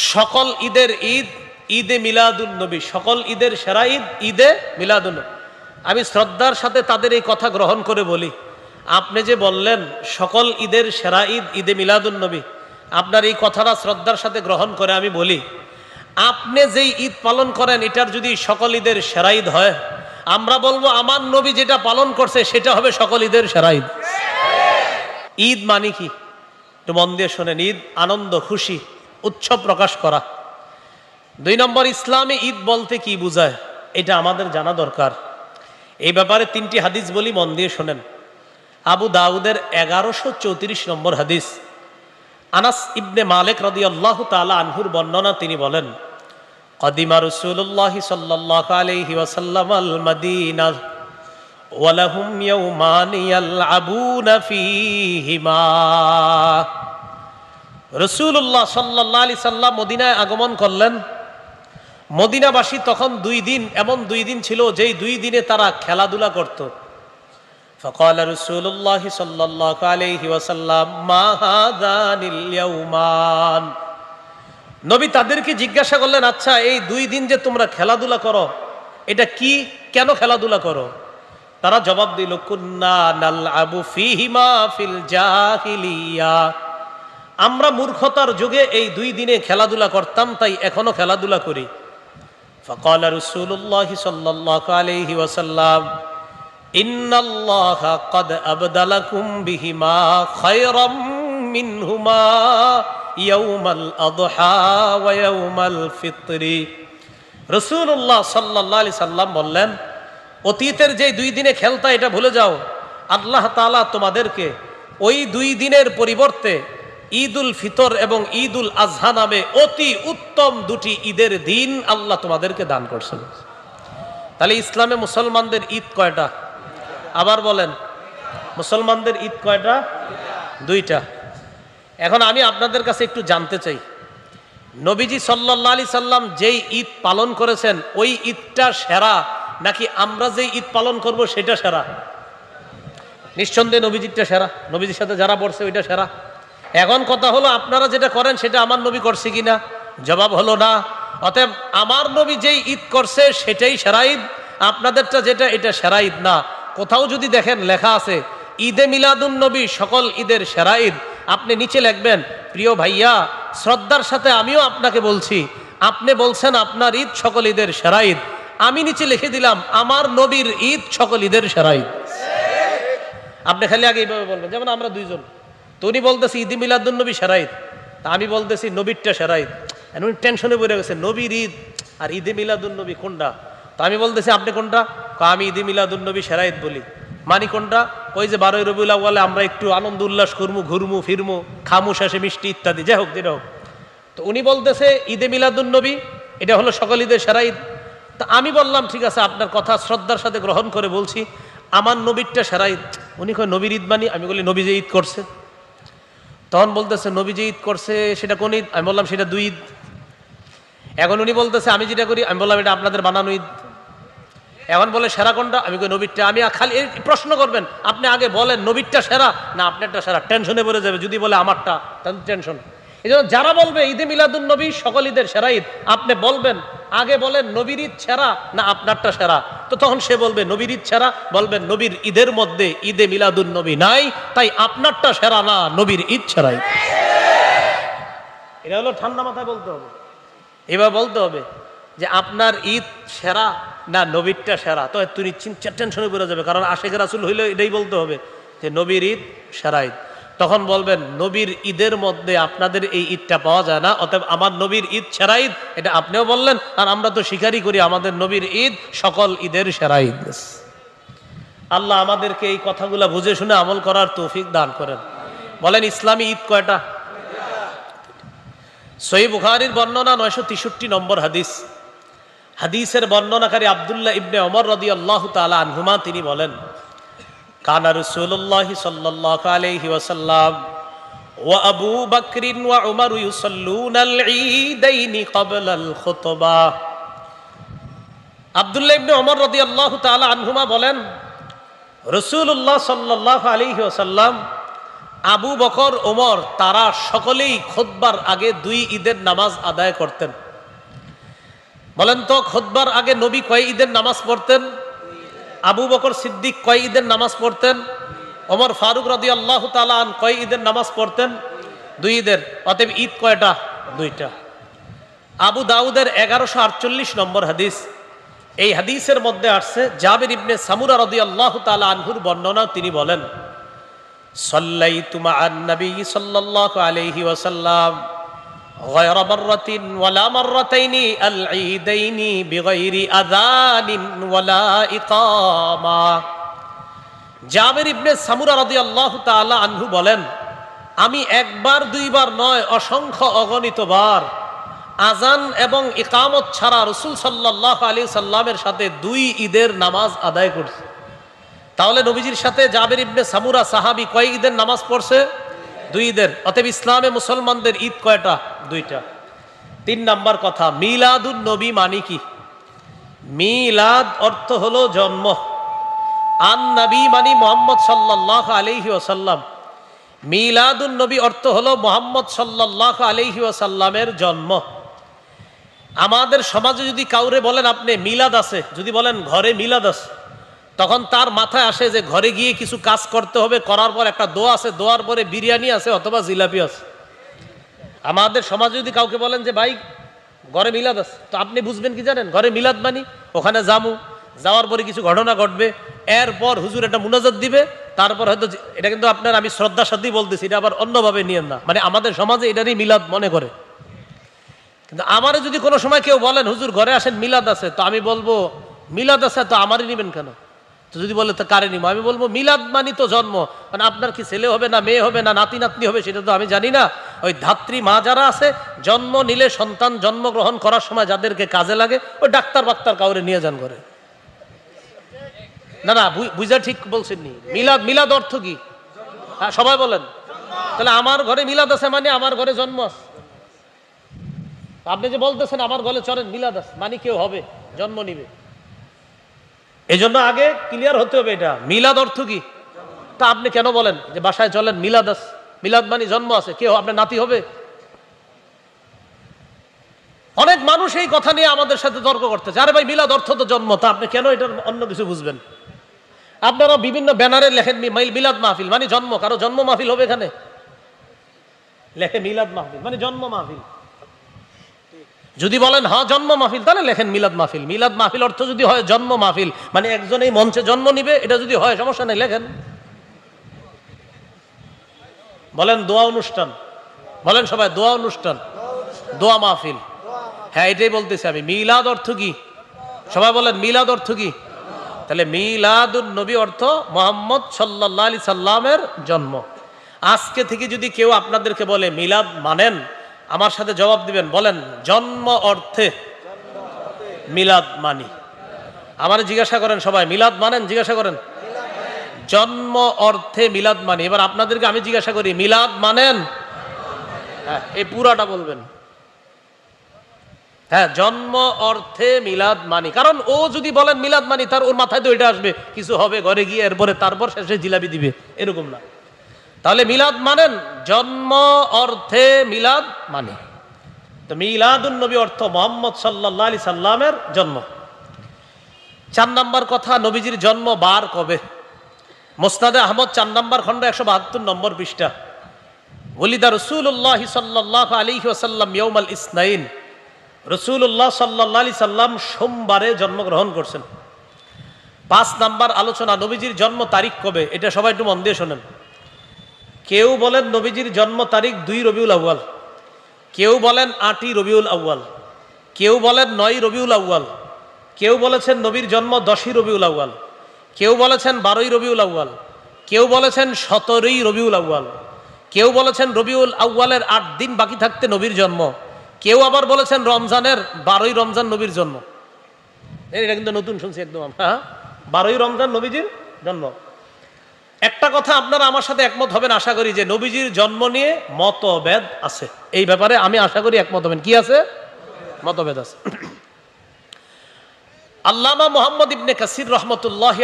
সকল ঈদের ঈদ ঈদে মিলাদুন নবী, সকল ঈদের সেরা ঈদ ঈদে মিলাদুন নবী। আমি শ্রদ্ধার সাথে তাদের এই কথা গ্রহণ করে বলি, আপনি যে বললেন সকল ঈদের সেরা ঈদ ঈদে মিলাদুন নবী, আপনার এই কথাটা শ্রদ্ধার সাথে গ্রহণ করে আমি বলি, আপনি যেই ঈদ পালন করেন এটার যদি সকল ঈদের সেরা ঈদ হয়, আমরা বলবো আমার নবী যেটা পালন করছে সেটা হবে সকল ঈদের সেরা ঈদ। ঈদ মানে কি একটু মন দিয়ে শোনেন। ঈদ আনন্দ, খুশি, উৎসব প্রকাশ করা। 2 নম্বর, ইসলামে ঈদ বলতে কি বোঝায় এটা আমাদের জানা দরকার। এই ব্যাপারে 3টি হাদিস বলি, মন দিয়ে শোনেন। আবু দাউদের 1134 নম্বর হাদিস, আনাস ইবনে মালিক রাদিয়াল্লাহু তাআলা আনহুর বর্ণনা, তিনি বলেন, কদিমা রাসূলুল্লাহ সাল্লাল্লাহু আলাইহি ওয়াসাল্লাম আল মাদিনা ওয়া লাহুম ইয়াওমান ইয়ালআবুনা ফীহিমা। রাসূলুল্লাহ সাল্লাল্লাহু আলাইহি সাল্লাম মদিনায় আগমন করলেন। মদিনাবাসী তখন 2 দিন, এমন 2 দিন ছিল যেই 2 দিনে তারা খেলাধুলা করত। فقال رسول الله صلى الله عليه وسلم ما هذان اليومان। নবী তাদেরকে জিজ্ঞাসা করলেন, আচ্ছা এই 2 দিন যে তোমরা খেলাধুলা করো এটা কি, কেন খেলাধুলা করো? তারা জবাব দিল, কুন্না নালআবু ফীহিমা ফিল জাহিলিয়া। আমরা মূর্খতার যুগে এই 2 দিনে খেলাধুলা করতাম, তাই এখনো খেলাধুলা করি। فقال رسول الله صلى الله عليه وسلم ইন্নাল্লাহা ক্বাদ আবদালাকুম বিহিমা খায়রাম মিনহুমা ইয়াউমাল আযহা ওয়া ইয়াউমাল ফিত্রি। রাসূলুল্লাহ সাল্লাল্লাহু আলাইহি সাল্লাম বললেন, অতীতের যে 2 দিনে খেলতা এটা ভুলে যাও, আল্লাহ তাআলা তোমাদেরকে ওই 2 দিনের পরিবর্তে ঈদুল ফিতর এবং ঈদুল আজহা নামে অতি উত্তম 2টি ঈদের দিন আল্লাহ তোমাদেরকে দান করছেন। তাহলে ইসলামে মুসলমানদের ঈদ কয়টা? আবার বলেন, মুসলমানদের ঈদ কয়টা? 2টা। এখন আমি আপনাদের কাছে একটু জানতে চাই, নবীজি সাল্লাল্লাহু আলাইহি সাল্লাম যেই ঈদ পালন করেছেন ওই ঈদটা সেরা নাকি আমরা যেই ঈদ পালন করব সেটা সেরা? নিঃসন্দেহে নবীজিরটা সেরা, নবীজির সাথে যারা পড়ছে ওইটা সেরা। এখন কথা হলো আপনারা যেটা করেন সেটা আমার নবী করছে কিনা? জবাব হলো না। অতএব আমার নবী যেই ঈদ করছে সেটাই সেরা ঈদ, আপনাদেরটা যেটা এটা সেরা ঈদ না। কোথাও যদি দেখেন লেখা আছে ঈদে মিলাদুন নবী সকল ঈদের সেরা ঈদ, আপনি নিচে লিখবেন, প্রিয় ভাইয়া শ্রদ্ধার সাথে আমিও আপনাকে বলছি, আপনি বলছেন আপনার ঈদ সকল ঈদের সেরা ঈদ, আমি নিচে লিখে দিলাম আমার নবীর ঈদ সকল ঈদের সেরা ঈদ। আপনি খালি আগে এইভাবে বলবেন, যেমন আমরা 2 জন, তো উনি বলতেছি ঈদে মিলাদুন নবী সেরা ঈদ, তা আমি বলতেছি নবীরটা সেরা ঈদ। উনি টেনশনে পড়ে গেছে, নবীর ঈদ আর ঈদে মিলাদুন নবী কোনটা? তো আমি বলতেছি আপনি কোনটা? আমি ঈদে মিলাদুন নবী সেরা ঈদ বলি। মানি কোনটা? ওই যে 12ই রবিউল আউয়ালে আমরা একটু আনন্দ উল্লাস করবো, ঘুরমু ফিরমু, খামু শেষে মিষ্টি ইত্যাদি, যাই হোক যেটা হোক। তো উনি বলতেছে ঈদে মিলাদুন নবী এটা হলো সকল ঈদের সেরা ঈদ। তা আমি বললাম ঠিক আছে, আপনার কথা শ্রদ্ধার সাথে গ্রহণ করে বলছি আমার নবীরটা সেরা ঈদ। উনি কয় নবীর ঈদ মানি? আমি বলি নবী যে ঈদ করছে। তখন বলতেছে নবী যে ঈদ করছে সেটা কোন ঈদ? আমি বললাম সেটা 2 ঈদ। এখন উনি বলতেছে আমি যেটা করি, আমি বললাম এটা আপনাদের বানানো ঈদ। এখন বলে সেরা কোনটা? আমি কই নবীরটা। আমি খালি প্রশ্ন করবেন, আপনি আগে বলেন নবীরটা সেরা না আপনারটা সেরা, টেনশনে পড়ে যাবে। যদি বলে আমারটা তাহলে টেনশন। এই জন্য যারা বলবে ঈদে মিলাদুন নবী সকল ঈদের সেরা ঈদ, আপনি বলবেন আগে বলেন নবীর ঈদ সেরা না আপনারটা সেরা। তো তখন সে বলবে নবীর ঈদ সেরা, বলবেন নবীর ঈদের মধ্যে ঈদে মিলাদুন নবী নাই, তাই আপনারটা সেরা না, নবীর ঈদ সেরা ঈদ। এটা হলো ঠান্ডা মাথায় বলতে হবে। এবার বলতে হবে যে আপনার ঈদ সেরা না নবীরটা সেরা, তো তুমি টেনশনে পড়ে যাবে, কারণ আশিক রাসূল হইলে এটাই বলতে হবে যে নবীর ঈদ সেরা ঈদ। তখন বলবেন নবীর ঈদের মধ্যে আপনাদের এই ঈদটা পাওয়া যায় না, অতএব আমার নবীর ঈদ সেরা ঈদ। এটা আপনিও বললেন, আর আমরা তো স্বীকারই করি আমাদের নবীর ঈদ সকল ঈদের সেরা ঈদ। আল্লাহ আমাদেরকে এই কথাগুলো বুঝে শুনে আমল করার তৌফিক দান করেন। বলেন ইসলামী ঈদ কয়টা? সহিহ বুখারীর বর্ণনা 963 নম্বর হাদিস। হাদিসের বর্ণনাকারী আব্দুল্লাহ ইবনে ওমর রাদিয়াল্লাহু তাআলা আনহুমা, তিনি বলেন, কানা রাসূলুল্লাহ সাল্লাল্লাহু আলাইহি ওয়াসাল্লাম ওয়া আবু বকর ওয়া উমর ইউসাল্লুনাল ঈদাইনি ক্বাবলাল খুতবাহ। আব্দুল্লাহ ইবনে ওমর রাদিয়াল্লাহু তাআলা আনহুমা বলেন, রাসূলুল্লাহ সাল্লাল্লাহু আলাইহি ওয়াসাল্লাম আবু বকর, ওমর তারা সকলেই খুতবার আগে 2 ঈদের নামাজ আদায় করতেন। বলেন তো খুতবার আগে নবী কয় ঈদের নামাজ পড়তেন? আবু বকর সিদ্দিক কয় ঈদের নামাজ পড়তেন? ওমর ফারুক রাদিয়াল্লাহু তাআলা আন কয় ঈদের নামাজ পড়তেন? 2 ঈদের। অতএব ঈদ কয়টা? 2টা। আবু দাউদের 1148 নম্বর হাদিস। এই হাদিসের মধ্যে আসছে জাবির ইবনে সামুরা রাদিয়াল্লাহু তাআলা আনহুর বর্ণনা। তিনি বলেন, সাল্লাইতু মা'আন নবী সাল্লাল্লাহু আলাইহি ওয়াসাল্লাম গায়রা মাররাতিন ওয়ালা মাররাতাইনি আল ঈদাইনি বিগাইরি আযানিন ওয়ালা ইকামা। জাবির ইবনে সামুরা রাদিয়াল্লাহু তাআলা আনহু বলেন, আমি একবার দুইবার নয়, অসংখ্য অগণিত বার আজান এবং ইকামত ছাড়া রাসূল সাল্লাল্লাহু আলাইহি সাল্লামের সাথে 2 ঈদের নামাজ আদায় করছি। তাহলে নবীজির সাথে জাবির ইবনে সামুরা সাহাবী কয় ঈদের নামাজ পড়ছে? 2 ঈদের। অতএব ইসলামে মুসলমানদের ঈদ কয়টা? 2টা। 3 নাম্বার কথা, মিলাদুন নবী মানে কি? মিলাদ অর্থ হলো জন্ম। আন নবী মানে মুহাম্মদ সাল্লাল্লাহু আলাইহি ওয়াসাল্লাম। মিলাদুন নবী অর্থ হলো মুহাম্মদ সাল্লাল্লাহু আলাইহি ওয়াসাল্লামের জন্ম। আমাদের সমাজে যদি কাউরে বলেন আপনি মিলাদ আছে, যদি বলেন ঘরে মিলাদ আছে, তখন তার মাথায় আসে যে ঘরে গিয়ে কিছু কাজ করতে হবে, করার পর একটা দোয়া আছে, দোয়ার পরে বিরিয়ানি আছে অথবা জিলাপি আছে। আমাদের সমাজে যদি কাউকে বলেন যে ভাই ঘরে মিলাদ আছে, তো আপনি বুঝবেন কি জানেন? ঘরে মিলাদ মানি ওখানে যামু, যাওয়ার পরে কিছু ঘটনা ঘটবে, এরপর হুজুর একটা মুনাজাত দিবে, তারপর হয়তো এটা কিন্তু আপনার আমি শ্রদ্ধার সাথেই বলতেছি, এটা আবার অন্যভাবে নিয়েন না, মানে আমাদের সমাজে এটারই মিলাদ মনে করে। কিন্তু আমারে যদি কোনো সময় কেউ বলেন হুজুর ঘরে আসেন মিলাদ আছে, তো আমি বলবো মিলাদ আছে তো আমারই নিবেন কেন? তো যদি বলে তো কারে নিব, আমি বলবো মিলাদ মানি তো জন্ম। মানে আপনার কি ছেলে হবে না মেয়ে হবে না নাতি নাতনি হবে সেটা তো আমি জানি না। ওই ধাত্রী মা যারা আছে, জন্ম নিলে সন্তান জন্মগ্রহণ করার সময় যাদেরকে কাজে লাগে, ওই ডাক্তার বাক্তার কাউরে নিয়ে যান ঘরে। না না, বুঝা ঠিক বলছেন নি। মিলাদ, মিলাদ অর্থ কি? হ্যাঁ সবাই বলেন। তাহলে আমার ঘরে মিলাদ আছে মানে আমার ঘরে জন্ম আছে। আপনি যে বলতেছেন আমার ঘরে চলেন মিলাদ আছে মানে কেউ হবে, জন্ম নিবে। এই জন্য আগে ক্লিয়ার হতে হবে এটা মিলাদ অর্থ কি। তা আপনি কেন বলেন যে বাসায় চলেন মিলাদ আছে, মিলাদ মানে জন্ম আছে, কেউ আপনার নাতি হবে? অনেক মানুষ এই কথা নিয়ে আমাদের সাথে তর্ক করতেছে, আরে ভাই মিলাদ অর্থ তো জন্ম, তা আপনি কেন এটার অন্য কিছু বুঝবেন? আপনারা বিভিন্ন ব্যানারে লেখেন মিলাদ মাহফিল মানে জন্ম, কারো জন্ম মাহফিল হবে এখানে? লেখে মিলাদ মাহফিল মানে জন্ম মাহফিল। যদি বলেন হ্যাঁ জন্ম মাহফিল, তাহলে লেখেন মিলাদ মাহফিল। মিলাদ মাহফিল অর্থ যদি হয় জন্ম মাহফিল, মানে একজন এই মঞ্চে জন্ম নিবে, এটা যদি হয় সমস্যা নেই, লেখেন। বলেন দোয়া অনুষ্ঠান, বলেন সবাই দোয়া অনুষ্ঠান, দোয়া মাহফিল। হ্যাঁ এটাই বলতেছি আমি। মিলাদ অর্থ কি? সবাই বলেন মিলাদ অর্থ কি? তাহলে মিলাদুন নবী অর্থ মুহাম্মদ সাল্লাল্লাহু আলাইহি সাল্লামের জন্ম। আজকে থেকে যদি কেউ আপনাদেরকে বলে মিলাদ মানেন, আমার সাথে জবাব দিবেন, বলেন জন্ম অর্থে মিলাদ মানি। আমার জিজ্ঞাসা করেন সবাই মিলাদ মানেন? জিজ্ঞাসা করেন। জন্ম অর্থে মিলাদ মানি। এবার আপনাদেরকে আমি জিজ্ঞাসা করি মিলাদ মানেন? হ্যাঁ এই পুরাটা বলবেন। হ্যাঁ জন্ম অর্থে মিলাদ মানি। কারণ ও যদি বলেন মিলাদ মানি, তার ওর মাথায় তো এটা আসবে কিছু হবে ঘরে গিয়ে, এরপরে তারপর শেষে জিলাপি দিবে, এরকম না। তাহলে মিলাদ মানেন জন্ম অর্থে মিলাদ মানে। তো মিলাদুন নবী অর্থ মুহাম্মদ সাল্লাল্লাহু আলাইহি সাল্লামের জন্ম। 4 নাম্বার কথা, নবীজির জন্ম বার কবে? মুসনাদে আহমদ 4 নাম্বার খণ্ড 172 নম্বর পৃষ্ঠা। ওলিদা রাসূলুল্লাহ সাল্লাল্লাহু আলাইহি ওয়াসাল্লাম ইয়াউমাল ইসনাইন। রাসূলুল্লাহ সাল্লাল্লাহু আলাইহি সাল্লাম সোমবারে জন্মগ্রহণ করছেন। 5 নাম্বার আলোচনা, নবীজির জন্ম তারিখ কবে? এটা সবাই একটু মন দিয়ে শোনেন। কেউ বলেন নবীজির জন্ম তারিখ 2 রবিউল আউয়াল, কেউ বলেন 8ই রবিউল আউয়াল, কেউ বলেন 9ই রবিউল আউয়াল, কেউ বলেছেন নবীর জন্ম 10ই রবিউল আউয়াল, কেউ বলেছেন 12ই রবিউল আউয়াল, কেউ বলেছেন 17ই রবিউল আউয়াল, কেউ বলেছেন রবিউল আউয়ালের 8 দিন বাকি থাকতে নবীর জন্ম, কেউ আবার বলেছেন রমজানের 12ই রমজান নবীর জন্ম। এটা কিন্তু নতুন শুনছি একদম। হ্যাঁ 12ই রমজান নবীজির জন্ম। একটা কথা আপনারা আমার সাথে একমত হবেন আশা করি, যে নবীজির জন্ম নিয়ে মতভেদ আছে। এই ব্যাপারে আমি আশা করি একমত হবেন। কি আছে? মতভেদ আছে। আল্লামা মুহাম্মদ ইবনে কাসির রহমতুল্লাহি